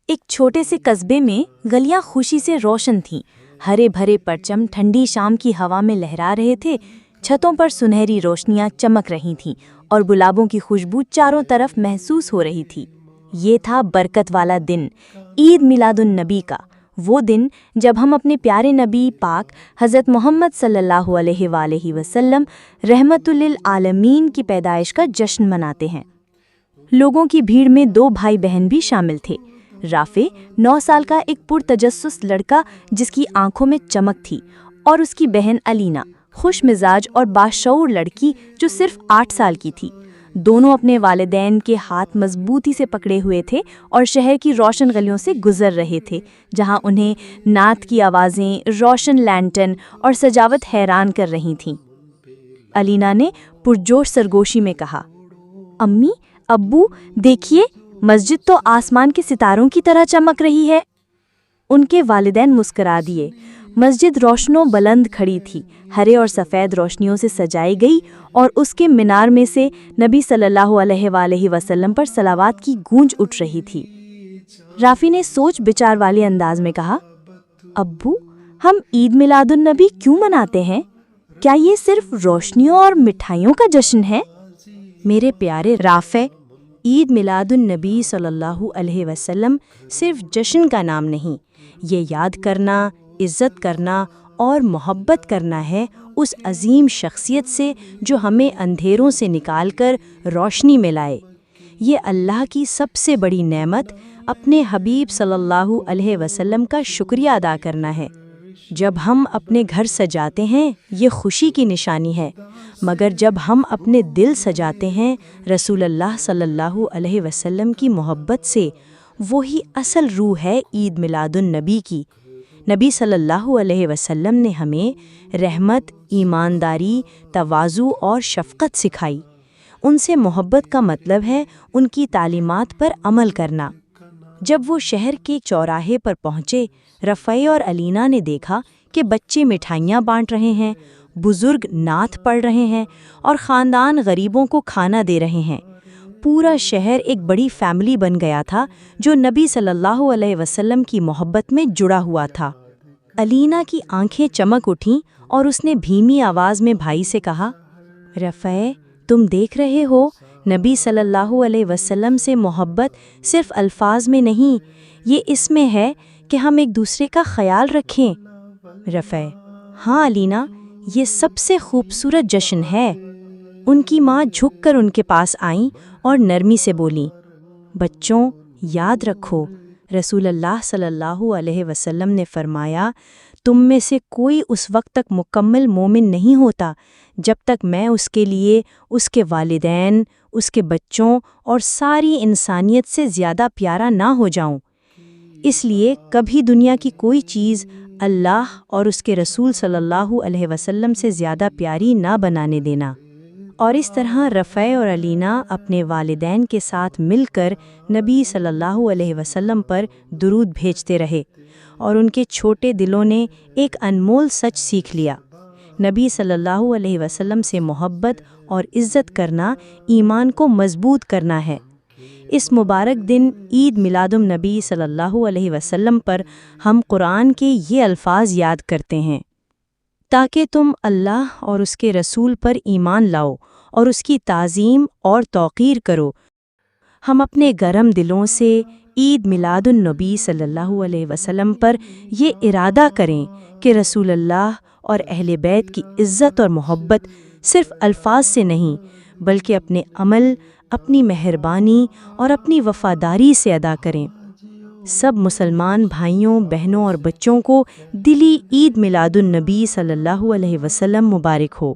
ایک چھوٹے سے قصبے میں گلیاں خوشی سے روشن تھیں۔ ہرے بھرے پرچم ٹھنڈی شام کی ہوا میں لہرا رہے تھے، چھتوں پر سنہری روشنیاں چمک رہی تھیں اور گلابوں کی خوشبو چاروں طرف محسوس ہو رہی تھی۔ یہ تھا برکت والا دن، عید میلاد النبی کا، وہ دن جب ہم اپنے پیارے نبی پاک حضرت محمد صلی اللہ علیہ وآلہ وسلم رحمت للعالمین کی پیدائش کا جشن مناتے ہیں۔ لوگوں کی بھیڑ میں 2 بھائی بہن بھی شامل تھے۔ رافع 9 سال کا ایک پرتجسس لڑکا جس کی آنکھوں میں چمک تھی، اور اس کی بہن الینا خوش مزاج اور باشعور لڑکی جو صرف 8 سال کی تھی۔ دونوں اپنے والدین کے ہاتھ مضبوطی سے پکڑے ہوئے تھے اور شہر کی روشن گلیوں سے گزر رہے تھے، جہاں انہیں نعت کی آوازیں، روشن لینٹن اور سجاوٹ حیران کر رہی تھیں۔ الینا نے پرجوش سرگوشی میں کہا، امی، ابو، دیکھیے، مسجد تو آسمان کے ستاروں کی طرح چمک رہی ہے۔ ان کے والدین مسکرا دیے۔ مسجد روشنوں بلند کھڑی تھی، ہرے اور سفید روشنیوں سے سجائی گئی، اور اس کے مینار میں سے نبی صلی اللہ علیہ وآلہ وسلم پر صلوات کی گونج اٹھ رہی تھی۔ رافع نے سوچ بچار والے انداز میں کہا، ابو، ہم عید میلاد النبی کیوں مناتے ہیں؟ کیا یہ صرف روشنیوں اور مٹھائیوں کا جشن ہے؟ میرے پیارے رافع، عید میلاد النبی صلی اللہ علیہ وسلم صرف جشن کا نام نہیں، یہ یاد کرنا، عزت کرنا اور محبت کرنا ہے اس عظیم شخصیت سے جو ہمیں اندھیروں سے نکال کر روشنی میں لائے۔ یہ اللہ کی سب سے بڑی نعمت، اپنے حبیب صلی اللہ علیہ وسلم کا شکریہ ادا کرنا ہے۔ جب ہم اپنے گھر سجاتے ہیں یہ خوشی کی نشانی ہے، مگر جب ہم اپنے دل سجاتے ہیں رسول اللہ صلی اللہ علیہ وسلم کی محبت سے، وہی اصل روح ہے عید میلاد النبی کی۔ نبی صلی اللہ علیہ وسلم نے ہمیں رحمت، ایمانداری، تواضع اور شفقت سکھائی۔ ان سے محبت کا مطلب ہے ان کی تعلیمات پر عمل کرنا۔ جب وہ شہر کے چوراہے پر پہنچے، رافع اور الینا نے دیکھا کہ بچے مٹھائیاں بانٹ رہے ہیں، بزرگ نعت پڑھ رہے ہیں اور خاندان غریبوں کو کھانا دے رہے ہیں۔ پورا شہر ایک بڑی فیملی بن گیا تھا جو نبی صلی اللہ علیہ وسلم کی محبت میں جڑا ہوا تھا۔ الینا کی آنکھیں چمک اٹھیں اور اس نے دھیمی آواز میں بھائی سے کہا، رافع، تم دیکھ رہے ہو، نبی صلی اللہ علیہ وسلم سے محبت صرف الفاظ میں نہیں، یہ اس میں ہے کہ ہم ایک دوسرے کا خیال رکھیں۔ رافع، ہاں الینا، یہ سب سے خوبصورت جشن ہے۔ ان کی ماں جھک کر ان کے پاس آئیں اور نرمی سے بولیں، بچوں، یاد رکھو، رسول اللہ صلی اللہ علیہ وسلم نے فرمایا، تم میں سے کوئی اس وقت تک مکمل مومن نہیں ہوتا جب تک میں اس کے لیے، اس کے والدین، اس کے بچوں اور ساری انسانیت سے زیادہ پیارا نہ ہو جاؤں۔ اس لیے کبھی دنیا کی کوئی چیز اللہ اور اس کے رسول صلی اللہ علیہ وسلم سے زیادہ پیاری نہ بنانے دینا۔ اور اس طرح رافع اور الینا اپنے والدین کے ساتھ مل کر نبی صلی اللہ علیہ وسلم پر درود بھیجتے رہے، اور ان کے چھوٹے دلوں نے ایک انمول سچ سیکھ لیا۔ نبی صلی اللہ علیہ وسلم سے محبت اور عزت کرنا ایمان کو مضبوط کرنا ہے۔ اس مبارک دن عید میلاد النبی صلی اللہ علیہ وسلم پر ہم قرآن کے یہ الفاظ یاد کرتے ہیں، تاکہ تم اللہ اور اس کے رسول پر ایمان لاؤ اور اس کی تعظیم اور توقیر کرو۔ ہم اپنے گرم دلوں سے عید میلاد النبی صلی اللہ علیہ وسلم پر یہ ارادہ کریں کہ رسول اللہ اور اہل بیت کی عزت اور محبت صرف الفاظ سے نہیں، بلکہ اپنے عمل، اپنی مہربانی اور اپنی وفاداری سے ادا کریں۔ سب مسلمان بھائیوں، بہنوں اور بچوں کو دلی عید میلاد النبی صلی اللہ علیہ وسلم مبارک ہو۔